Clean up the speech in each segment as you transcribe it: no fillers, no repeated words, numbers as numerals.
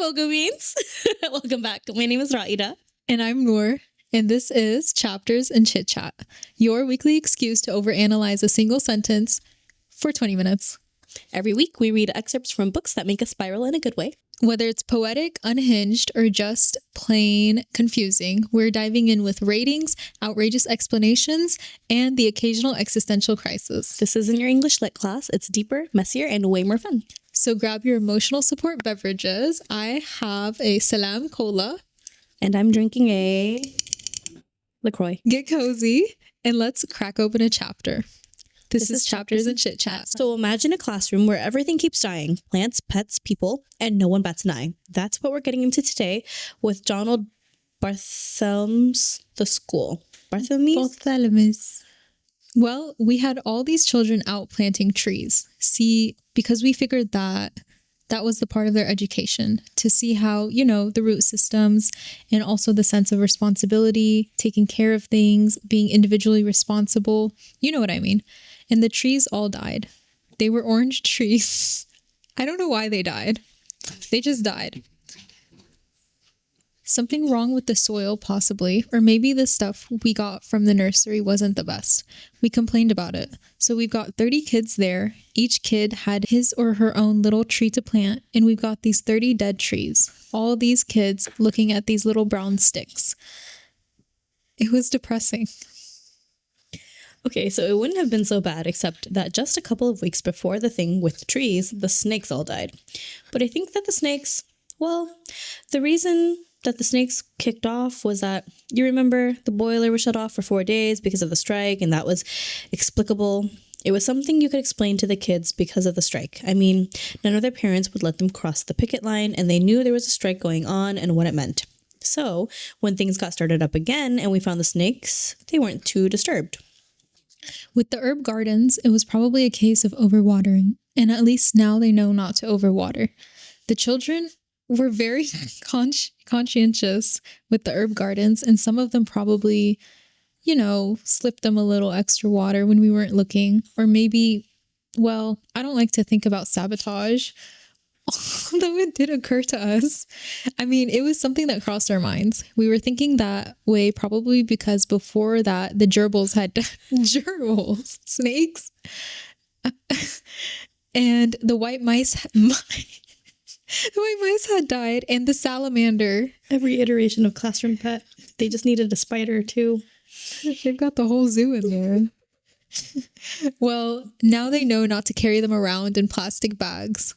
BOGO beans. Welcome back. My name is Roedah. And I'm Nour, and this is Chapters Chitchat, your weekly excuse to overanalyze a single sentence for 20 minutes. Every week, we read excerpts from books that make us spiral in a good way. Whether it's poetic, unhinged, or just plain confusing, we're diving in with ratings, outrageous explanations, and the occasional existential crisis. This isn't your English lit class. It's deeper, messier, and way more fun. So grab your emotional support beverages. I have a Salam Cola. And I'm drinking a LaCroix. Get cozy, and let's crack open a chapter. This is Chapters Chitchat. So imagine a classroom where everything keeps dying. Plants, pets, people, and no one bats an eye. That's what we're getting into today with Donald Barthelme's The School. Barthelme's. Well, we had all these children out planting trees. See, because we figured that was the part of their education, to see how, the root systems and also the sense of responsibility, taking care of things, being individually responsible. You know what I mean? And the trees all died. They were orange trees. I don't know why they died. They just died. Something wrong with the soil, possibly, or maybe the stuff we got from the nursery wasn't the best. We complained about it. So we've got 30 kids there. Each kid had his or her own little tree to plant, and we've got these 30 dead trees. All these kids looking at these little brown sticks. It was depressing. Okay, so it wouldn't have been so bad, except that just a couple of weeks before the thing with the trees, the snakes all died. But I think that the snakes, the reason that the snakes kicked off was that, you remember, the boiler was shut off for 4 days because of the strike, and that was explicable. It was something you could explain to the kids because of the strike. I mean, none of their parents would let them cross the picket line, and they knew there was a strike going on and what it meant. So, when things got started up again and we found the snakes, they weren't too disturbed. With the herb gardens, it was probably a case of overwatering, and at least now they know not to overwater. The children were very conscientious with the herb gardens, and some of them probably, slipped them a little extra water when we weren't looking. Or maybe, I don't like to think about sabotage, although it did occur to us. I mean, it was something that crossed our minds. We were thinking that way probably because before that, the gerbils had gerbils, snakes, and the white mice had died, and the salamander. Every iteration of classroom pet. They just needed a spider too. They've got the whole zoo in there. Well, now they know not to carry them around in plastic bags.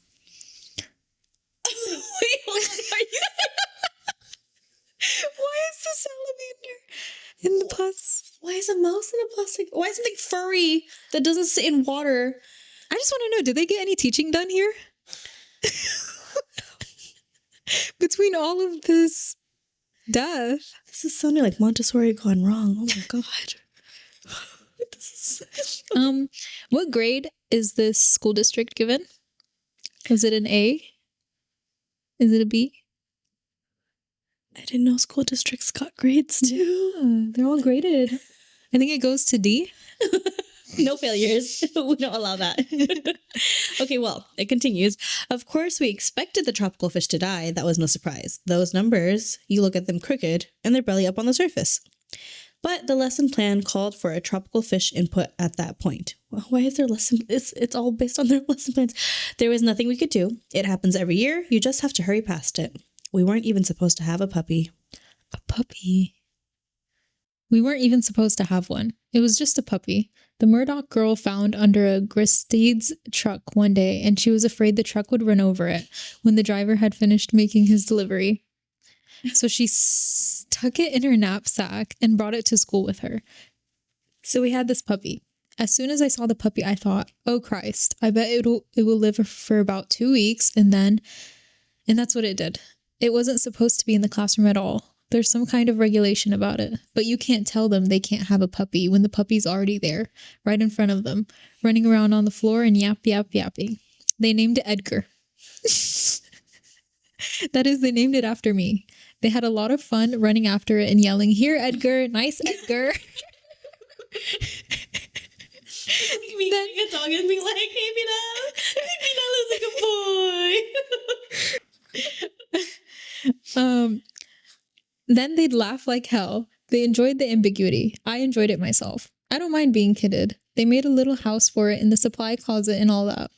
Wait, hold on. Why is the salamander in the plastic? Why is a mouse in a plastic? Why is something furry that doesn't sit in water? I just want to know, did they get any teaching done here? Between all of this death. This is sounding like Montessori gone wrong. Oh my god. What grade is this school district given? Is it an A? Is it a B? I didn't know school districts got grades too. Yeah, they're all graded. I think it goes to D. No failures. We don't allow that. Okay, well, it continues. Of course, we expected the tropical fish to die. That was no surprise. Those numbers, you look at them crooked, and they're barely up on the surface. But the lesson plan called for a tropical fish input at that point. Well, why is there lesson? It's all based on their lesson plans. There was nothing we could do. It happens every year. You just have to hurry past it. We weren't even supposed to have a puppy. A puppy? We weren't even supposed to have one. It was just a puppy. The Murdoch girl found under a Gristede's truck one day, and she was afraid the truck would run over it when the driver had finished making his delivery. So she stuck it in her knapsack and brought it to school with her. So we had this puppy. As soon as I saw the puppy, I thought, oh Christ, I bet it will live for about 2 weeks, and that's what it did. It wasn't supposed to be in the classroom at all. There's some kind of regulation about it, but you can't tell them they can't have a puppy when the puppy's already there, right in front of them, running around on the floor and yapping. They named it Edgar. That is, they named it after me. They had a lot of fun running after it and yelling, "Here, Edgar! Nice, Edgar!" Me getting a dog and being like, "Hey, Mina looks like a boy." Then they'd laugh like hell. They enjoyed the ambiguity. I enjoyed it myself. I don't mind being kidded. They made a little house for it in the supply closet and all that.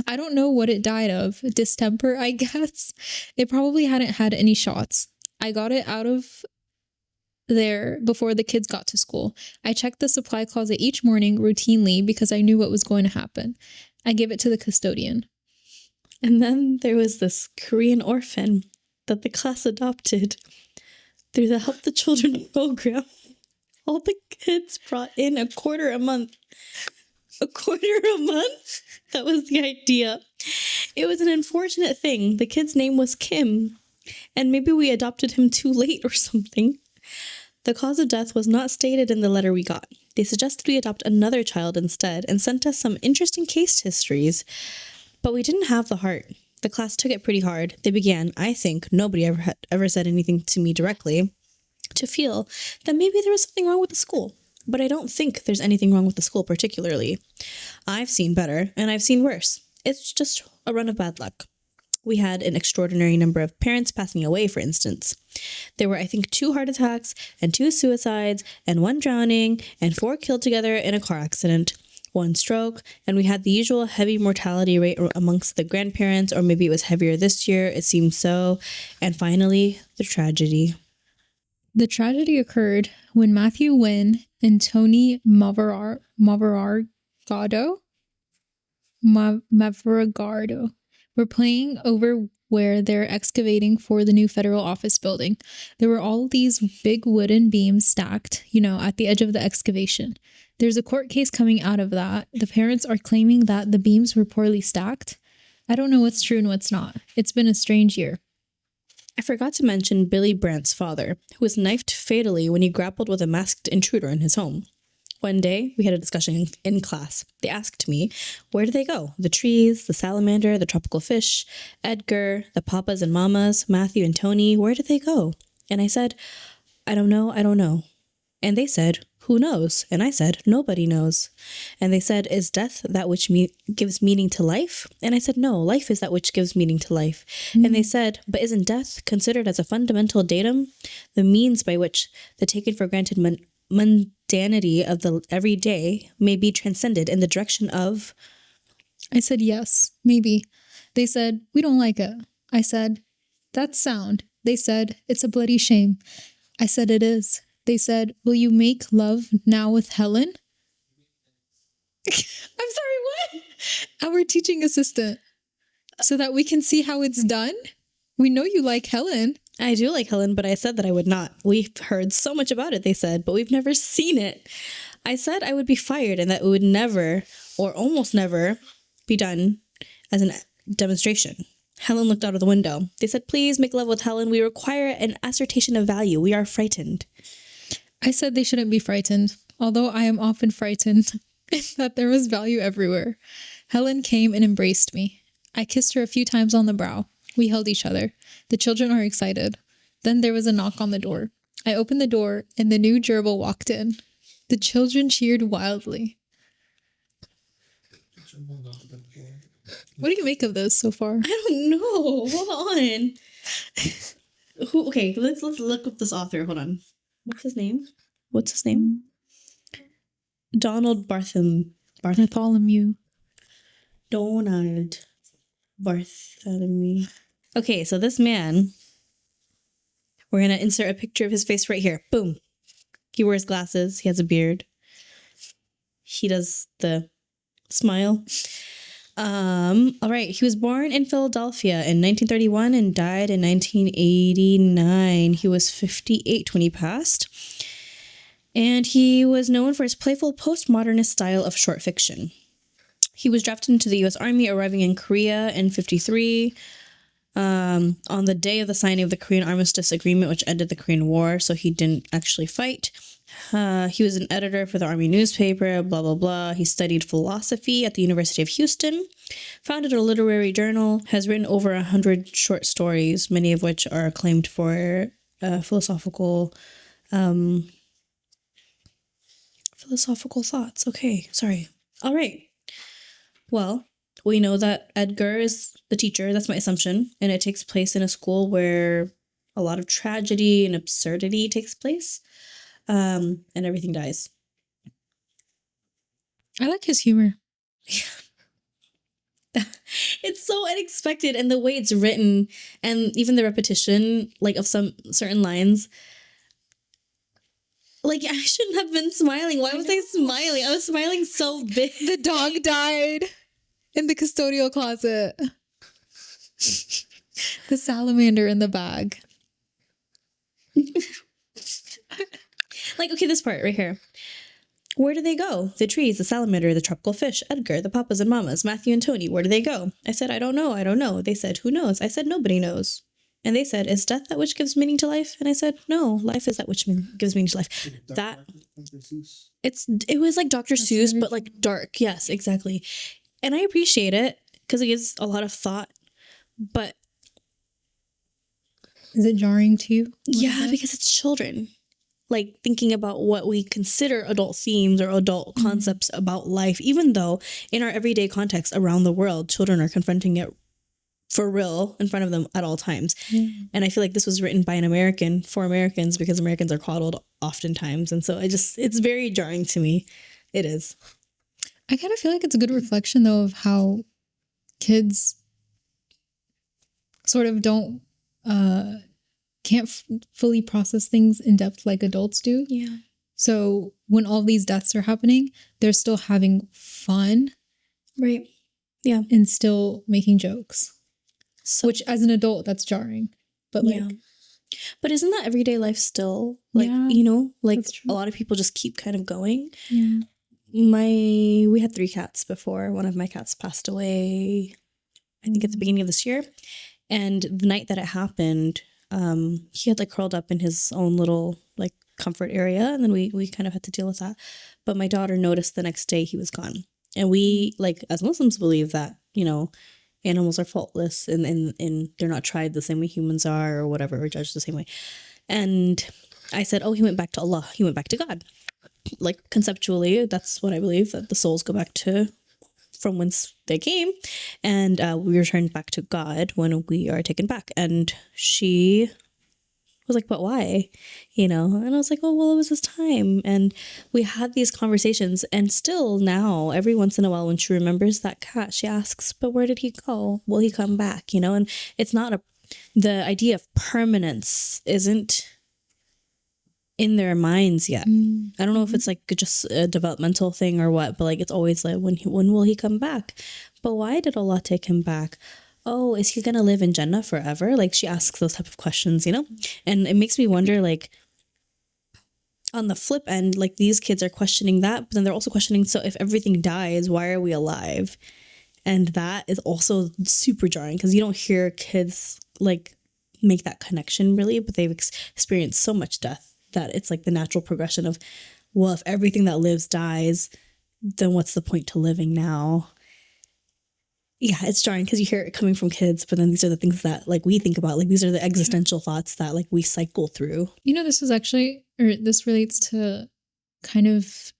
I don't know what it died of. Distemper, I guess. It probably hadn't had any shots. I got it out of there before the kids got to school. I checked the supply closet each morning routinely because I knew what was going to happen. I gave it to the custodian. And then there was this Korean orphan that the class adopted through the Help the Children program. All the kids brought in a quarter a month. A quarter a month? That was the idea. It was an unfortunate thing. The kid's name was Kim, and maybe we adopted him too late or something. The cause of death was not stated in the letter we got. They suggested we adopt another child instead and sent us some interesting case histories, but we didn't have the heart. The class took it pretty hard. They began, I think, nobody ever said anything to me directly, to feel that maybe there was something wrong with the school. But I don't think there's anything wrong with the school particularly. I've seen better, and I've seen worse. It's just a run of bad luck. We had an extraordinary number of parents passing away, for instance. There were, I think, 2 heart attacks, and 2 suicides, and 1 drowning, and 4 killed together in a car accident, 1 stroke, and we had the usual heavy mortality rate amongst the grandparents, or maybe it was heavier this year, it seems so. And finally, the tragedy. The tragedy occurred when Matthew Wynn and Tony Mavrogardo were playing over where they're excavating for the new federal office building. There were all these big wooden beams stacked, at the edge of the excavation. There's a court case coming out of that. The parents are claiming that the beams were poorly stacked. I don't know what's true and what's not. It's been a strange year. I forgot to mention Billy Brandt's father, who was knifed fatally when he grappled with a masked intruder in his home. One day, we had a discussion in class. They asked me, where do they go? The trees, the salamander, the tropical fish, Edgar, the papas and mamas, Matthew and Tony, where do they go? And I said, I don't know. And they said, who knows? And I said, nobody knows. And they said, is death that which gives meaning to life? And I said, no, life is that which gives meaning to life. And they said, but isn't death considered as a fundamental datum, the means by which the taken for granted mundanity of the everyday may be transcended in the direction of... I said, yes, maybe. They said, we don't like it. I said, that's sound. They said, it's a bloody shame. I said, it is. They said, will you make love now with Helen? I'm sorry, what? Our teaching assistant. So that we can see how it's done? We know you like Helen. I do like Helen, but I said that I would not. We've heard so much about it, they said, but we've never seen it. I said I would be fired and that it would never, or almost never, be done as a demonstration. Helen looked out of the window. They said, please make love with Helen. We require an assertion of value. We are frightened. I said they shouldn't be frightened, although I am often frightened that there was value everywhere. Helen came and embraced me. I kissed her a few times on the brow. We held each other. The children are excited. Then there was a knock on the door. I opened the door, and the new gerbil walked in. The children cheered wildly. What do you make of this so far? I don't know. Hold on. Okay, let's look up this author. Hold on. What's his name? Donald Barthelme. Bartholomew. Donald Barthelme. Okay, so this man, we're going to insert a picture of his face right here. Boom. He wears glasses. He has a beard. He does the smile. All right. He was born in Philadelphia in 1931 and died in 1989. He was 58 when he passed. And he was known for his playful postmodernist style of short fiction. He was drafted into the U.S. Army, arriving in Korea in 1953 on the day of the signing of the Korean Armistice Agreement, which ended the Korean War, so he didn't actually fight. He was an editor for the Army newspaper, blah, blah, blah. He studied philosophy at the University of Houston, founded a literary journal, has written over 100 short stories, many of which are acclaimed for philosophical thoughts. Okay, sorry. All right. Well, we know that Edgar is the teacher. That's my assumption. And it takes place in a school where a lot of tragedy and absurdity takes place. And everything dies. I like his humor. It's so unexpected, and the way it's written, and even the repetition, like, of some certain lines. Like, I shouldn't have been smiling. Why was I smiling? I was smiling so big. The dog died in the custodial closet. The salamander in the bag. Like, okay, this part right here. Where do they go? The trees, the salamander, the tropical fish, Edgar, the papas and mamas, Matthew and Tony. Where do they go? I said, I don't know. They said, who knows? I said, nobody knows. And they said, is death that which gives meaning to life? And I said, no, life is that which gives meaning to life. It was like Dr. Seuss, but like dark. Yes, exactly. And I appreciate it because it gives a lot of thought. But is it jarring to you? Yeah, because it's children. Like, thinking about what we consider adult themes or adult concepts about life, even though in our everyday context around the world, children are confronting it for real in front of them at all times. And I feel like this was written by an American for Americans, because Americans are coddled oftentimes. And so it's very jarring to me. It is. I kind of feel like it's a good reflection, though, of how kids sort of can't fully process things in depth like adults do. Yeah. So when all these deaths are happening, they're still having fun. Right. Yeah. And still making jokes. So, which, as an adult, that's jarring. But like, yeah. But isn't that everyday life still? Like, you know, like a lot of people just keep kind of going. Yeah. We had 3 cats before. One of my cats passed away, I think at the beginning of this year. And the night that it happened, he had like curled up in his own little like comfort area, and then we kind of had to deal with that. But my daughter noticed the next day he was gone. And we, like, as Muslims, believe that, you know, animals are faultless and they're not tried the same way humans are, or whatever, or judged the same way. And I said, oh, he went back to Allah. He went back to God. Like, conceptually, that's what I believe, that the souls go back to from whence they came, and we return back to God when we are taken back. And she was like, but why? You know? And I was like, oh, well, it was his time. And we had these conversations, and still now, every once in a while, when she remembers that cat, she asks, but where did he go? Will he come back? You know? And it's not the idea of permanence isn't in their minds yet. I don't know if it's like just a developmental thing or what, but like, it's always like, when will he come back? But why did Allah take him back? Oh, is he gonna live in Jannah forever? Like, she asks those type of questions, you know? And it makes me wonder, like, on the flip end, like, these kids are questioning that, but then they're also questioning, so if everything dies, why are we alive? And that is also super jarring, because you don't hear kids like make that connection really, but they've experienced so much death that it's like the natural progression of, well, if everything that lives dies, then what's the point to living now? Yeah, it's jarring because you hear it coming from kids, but then these are the things that like we think about. Like, these are the existential thoughts that like we cycle through. You know, this relates to kind of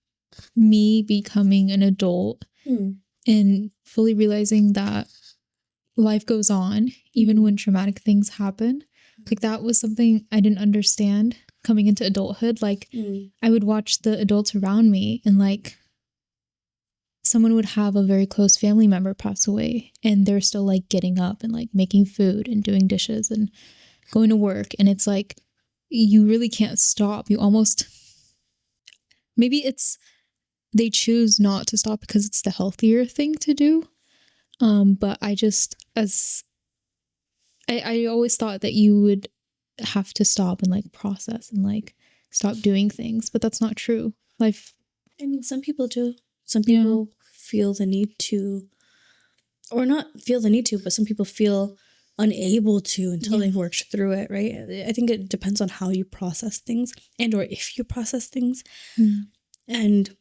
me becoming an adult and fully realizing that life goes on even when traumatic things happen. Like, that was something I didn't understand coming into adulthood. Like, I would watch the adults around me, and like, someone would have a very close family member pass away, and they're still like getting up and like making food and doing dishes and going to work. And it's like, you really can't stop. You almost, maybe they choose not to stop because it's the healthier thing to do. But I always thought that you would have to stop and like process and like stop doing things, but that's not true. Life. I mean, some people do. Some people feel the need to, or not feel the need to, but some people feel unable to until they've worked through it, right? I think it depends on how you process things, and or if you process things. And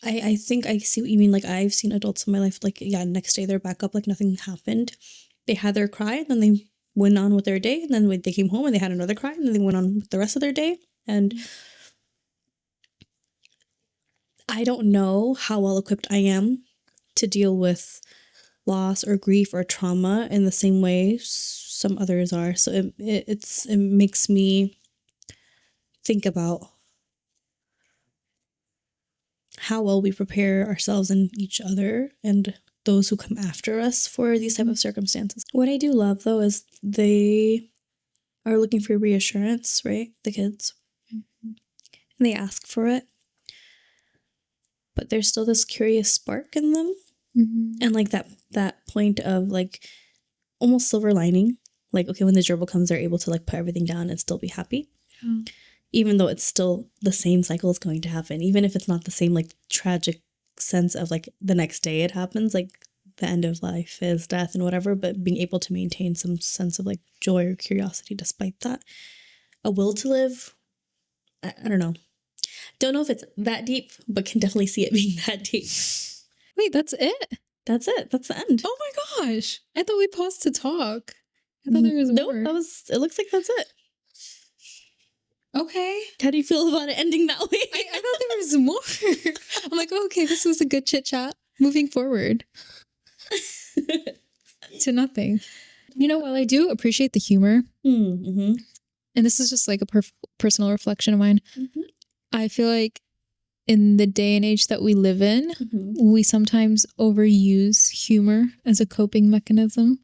I think I see what you mean. Like, I've seen adults in my life, like, next day they're back up like nothing happened. They had their cry, and then they went on with their day, and then they came home and they had another cry, and then they went on with the rest of their day. And I don't know how well equipped I am to deal with loss or grief or trauma in the same way some others are. So it makes me think about how well we prepare ourselves and each other and those who come after us for these type of circumstances. What I do love, though, is they are looking for reassurance, right? The kids. And they ask for it. But there's still this curious spark in them. And like that point of like almost silver lining. Like, okay, when the gerbil comes, they're able to like put everything down and still be happy. Yeah. Even though it's still the same cycle is going to happen. Even if it's not the same like tragic sense of like the next day it happens, like the end of life is death and whatever, but being able to maintain some sense of like joy or curiosity despite that. A will to live, I don't know. Don't know if it's that deep, but can definitely see it being that deep. Wait, that's it? That's it. That's the end. Oh my gosh. I thought we paused to talk. I thought there was more. Nope, it looks like that's it. Okay. How do you feel about it ending that way? I thought there was more. I'm like, oh, okay, this was a good chit chat. Moving forward. To nothing. You know, while I do appreciate the humor, and this is just like a personal reflection of mine, I feel like in the day and age that we live in, we sometimes overuse humor as a coping mechanism.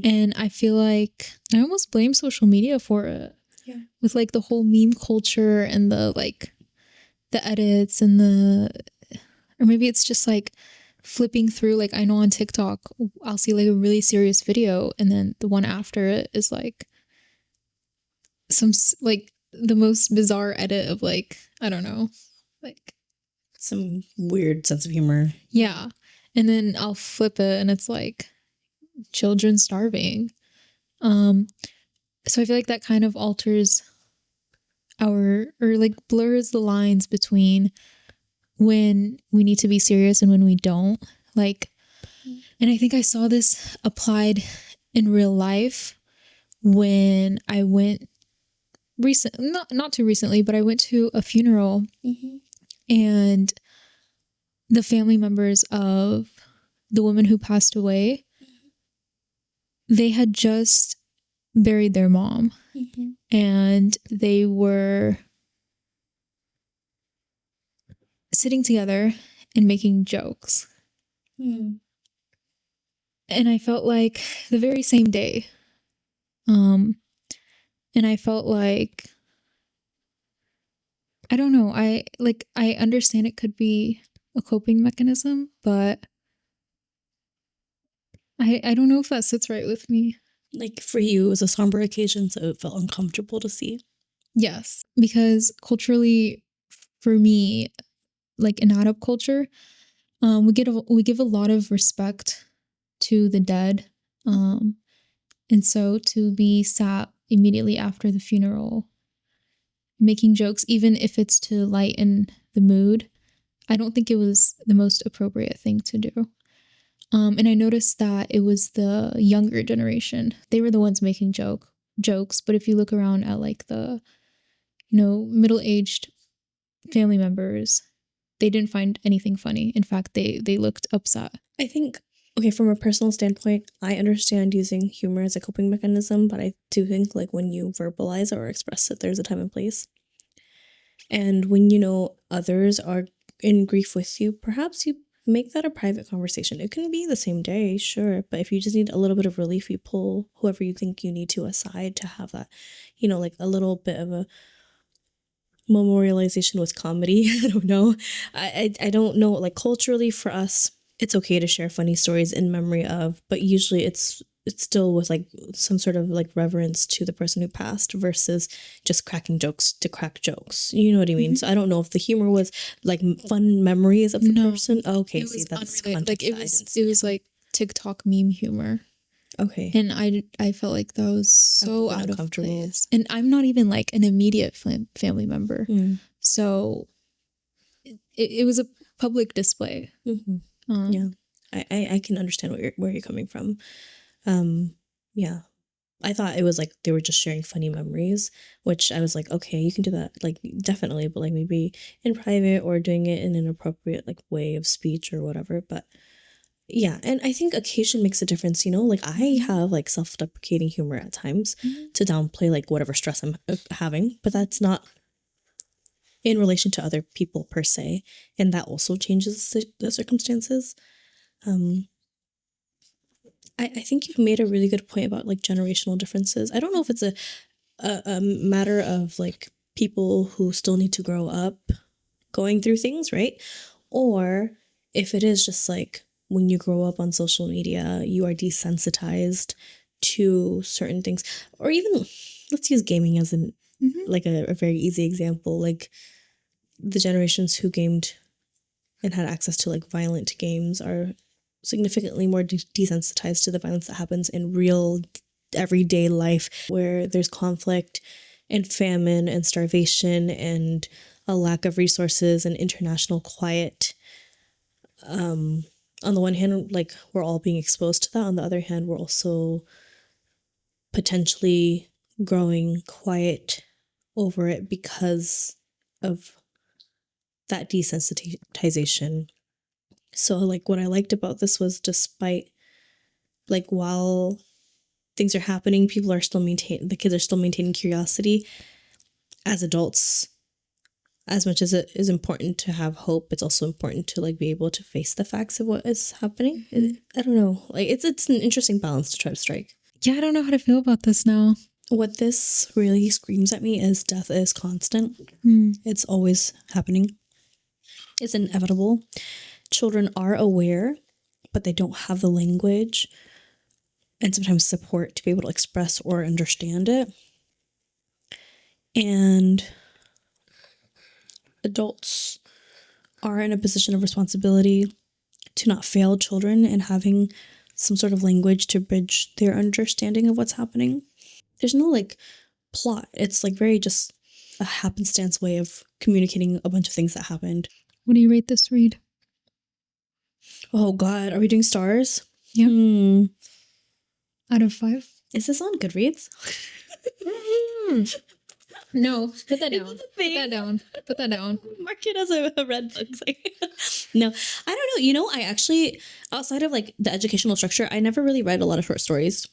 And I feel like I almost blame social media for it. Yeah. With like the whole meme culture and the like the edits and or maybe it's just like flipping through, like I know on TikTok I'll see like a really serious video and then the one after it is like some like the most bizarre edit of like, I don't know, like some weird sense of humor. Yeah. And then I'll flip it and it's like children starving. So I feel like that kind of alters or like blurs the lines between when we need to be serious and when we don't. Like, and I think I saw this applied in real life when I went not too recently, but I went to a funeral and the family members of the woman who passed away, they had just buried their mom and they were sitting together and making jokes. And I felt like the very same day. And I felt like, I don't know, I understand it could be a coping mechanism, but I don't know if that sits right with me. Like for you, it was a somber occasion, so it felt uncomfortable to see. Yes, because culturally, for me, like in Arab culture, we give a lot of respect to the dead, and so to be sat immediately after the funeral, making jokes, even if it's to lighten the mood, I don't think it was the most appropriate thing to do. And I noticed that it was the younger generation. They were the ones making jokes. But if you look around at like the, middle-aged family members, they didn't find anything funny. In fact, they looked upset. I think, okay, from a personal standpoint, I understand using humor as a coping mechanism, but I do think like when you verbalize it or express it, there's a time and place. And when others are in grief with you, perhaps you make that a private conversation. It can be the same day, sure, but if you just need a little bit of relief, you pull whoever you think you need to aside to have that, like a little bit of a memorialization with comedy. I don't know. I don't know. Like culturally for us, it's okay to share funny stories in memory of, but usually it's still with like some sort of like reverence to the person who passed versus just cracking jokes to crack jokes. You know what I mean? So I don't know if the humor was like fun memories of the person. Oh, okay, it see, was that's unrelated. Like it was like TikTok meme humor. Okay. And I felt like that was so out of place. And I'm not even like an immediate family member. So it was a public display. Yeah. I can understand where you're coming from. Yeah. I thought it was like they were just sharing funny memories, which I was like, okay, you can do that, like definitely, but like maybe in private or doing it in an appropriate like way of speech or whatever. But Yeah, and I think occasion makes a difference, you know? Like, I have, like, self-deprecating humor at times to downplay, like, whatever stress I'm having, but that's not in relation to other people per se, and that also changes the circumstances. I think you've made a really good point about, like, generational differences. I don't know if it's a matter of, like, people who still need to grow up going through things, right? Or if it is just like when you grow up on social media, you are desensitized to certain things. Or even, let's use gaming as an like a very easy example. Like the generations who gamed and had access to like violent games are significantly more desensitized to the violence that happens in real everyday life, where there's conflict and famine and starvation and a lack of resources and international quiet. On the one hand, like, we're all being exposed to that. On the other hand, we're also potentially growing quiet over it because of that desensitization. So, like, what I liked about this was, despite, like, while things are happening, people are still the kids are still maintaining curiosity. As adults, as much as it is important to have hope, it's also important to, like, be able to face the facts of what is happening. I don't know. Like, it's an interesting balance to try to strike. Yeah, I don't know how to feel about this now. What this really screams at me is death is constant. It's always happening. It's inevitable. Children are aware, but they don't have the language and sometimes support to be able to express or understand it. And adults are in a position of responsibility to not fail children and having some sort of language to bridge their understanding of what's happening. There's no, like, plot. It's, like, very just a happenstance way of communicating a bunch of things that happened. What do you rate this read? Oh, God. Are we doing stars? Yeah. Out of 5? Is this on Goodreads? No, put that Is down. this a Put thing? that down. Put that down. Mark it as a red book. No, I don't know. You know, I actually, outside of like the educational structure, I never really read a lot of short stories.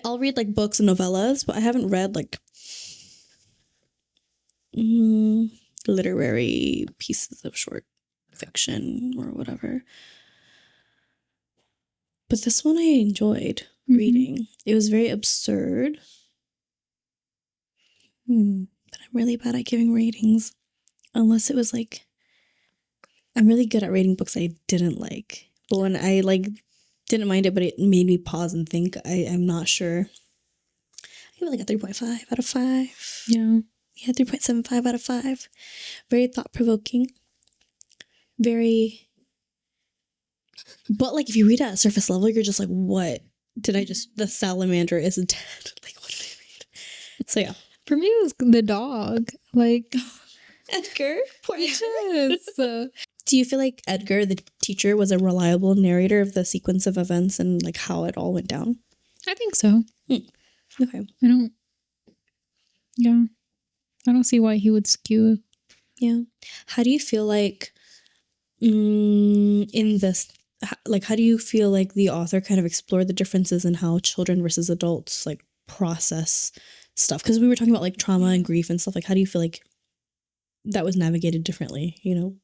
I'll read like books and novellas, but I haven't read like literary pieces of short fiction or whatever. But this one I enjoyed reading. It was very absurd. But I'm really bad at giving ratings. Unless it was like, I'm really good at rating books I didn't like. But when I like didn't mind it, but it made me pause and think, I'm not sure. I give it like a 3.5 out of 5. Yeah. Yeah, 3.75 out of 5. Very thought-provoking. Very... But like if you read it at surface level, you're just like, what? Did I just... The salamander is dead. Like, what did I read? So yeah. For me, it was the dog. Like... Edgar? Poor Edgar. Yes. Do you feel like Edgar, the teacher, was a reliable narrator of the sequence of events and like how it all went down? I think so. Okay. I don't see why he would skew. Yeah. How do you feel like in this, like, how do you feel like the author kind of explored the differences in how children versus adults like process stuff? Because we were talking about like trauma and grief and stuff. Like, how do you feel like that was navigated differently, you know?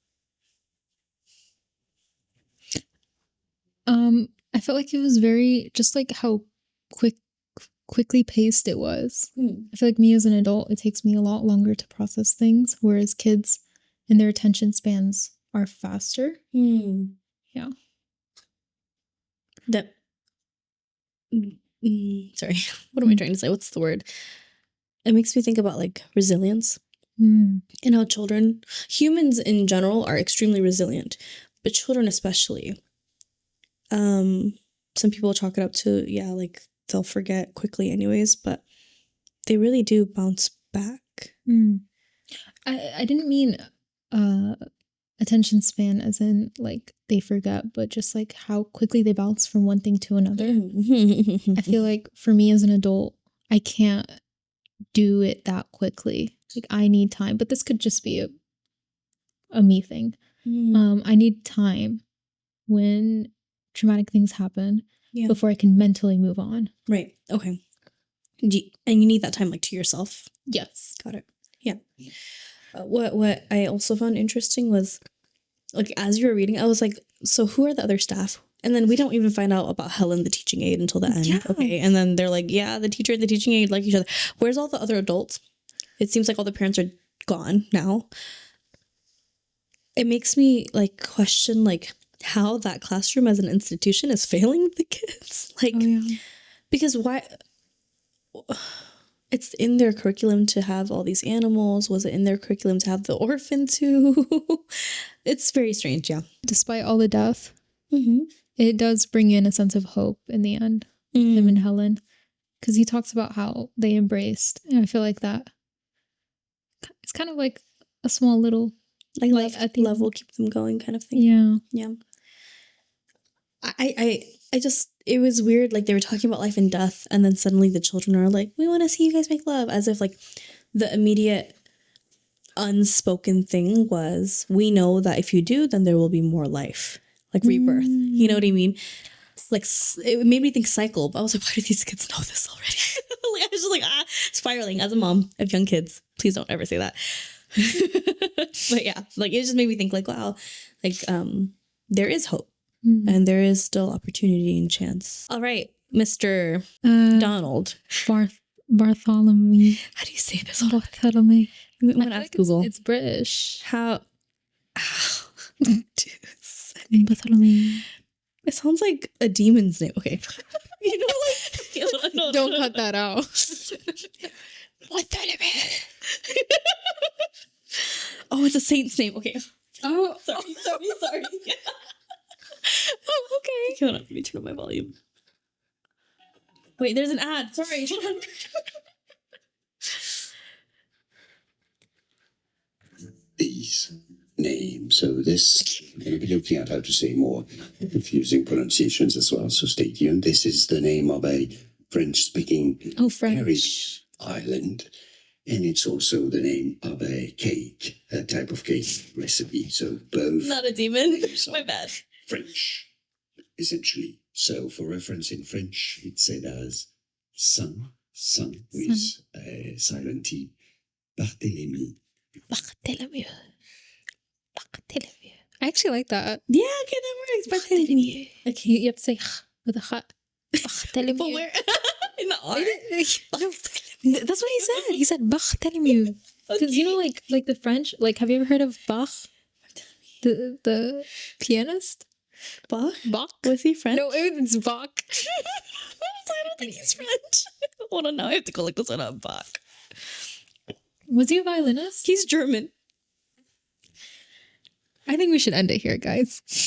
I felt like it was very, just like how quickly paced it was. I feel like me as an adult, it takes me a lot longer to process things, whereas kids and their attention spans are faster. Yeah. That, sorry, what am I trying to say? What's the word? It makes me think about like resilience and how humans in general are extremely resilient, but children especially. Some people chalk it up to, like they'll forget quickly anyways, but they really do bounce back. I didn't mean attention span as in like they forget, but just like how quickly they bounce from one thing to another. I feel like for me as an adult, I can't do it that quickly. Like I need time, but this could just be a me thing. I need time when traumatic things happen Yeah. before I can mentally move on. Right. Okay. And you need that time like to yourself. Yes. Got it. Yeah. What I also found interesting was like as you were reading, I was like, so who are the other staff? And then we don't even find out about Helen, the teaching aide, until the end. Yeah. Okay. And then they're like, yeah, the teacher and the teaching aide like each other. Where's all the other adults? It seems like all the parents are gone now. It makes me like question like how that classroom as an institution is failing the kids. Like, because why? It's in their curriculum to have all these animals. Was it in their curriculum to have the orphan too? It's very strange, yeah. Despite all the death, Mm-hmm. it does bring in a sense of hope in the end. Him and Helen, because he talks about how they embraced, and I feel like that it's kind of like a small little Like at the love end. will keep them going kind of thing. Yeah. Yeah. I just, it was weird. Like they were talking about life and death, and then suddenly the children are like, we want to see you guys make love, as if like the immediate unspoken thing was, we know that if you do, then there will be more life, like rebirth. You know what I mean? Like it made me think cycle, but I was like, why do these kids know this already? Like I was just like spiraling as a mom of young kids. Please don't ever say that. But yeah, like it just made me think like, wow, like there is hope and there is still opportunity and chance. All right, Mr. Donald Bartholomew. How do you say this? Bartholomew. I'm gonna ask Google. It's British. How Bartholomew. it sounds like a demon's name. Okay. You know, like no, Don't cut that out. Oh, it's a saint's name. Okay. Oh, Sorry. Oh, okay. Hold on, let me turn up my volume. Wait, there's an ad. Sorry. Hold on. These names. So this, we're going to be looking at how to say more confusing pronunciations as well. So stay tuned. This is the name of a French-speaking Caribbean island. And it's also the name of a cake, a type of cake recipe. So both. Not a demon. My bad. French, essentially. So for reference in French, it's said as sun with a silent T. Barthélemy. Bartholomew. I actually like that. Yeah, okay, that works. Bartholomew. Okay. You have to say with a hat. But where? In the R? That's what he said. He said Bartholomew. Because you know, like the French, like have you ever heard of Bach? The pianist? Bach? Bach? Was he French? No, it's Bach. I don't think he's French. Hold on, now I have to go look this one up. Bach. Was he a violinist? He's German. I think we should end it here, guys.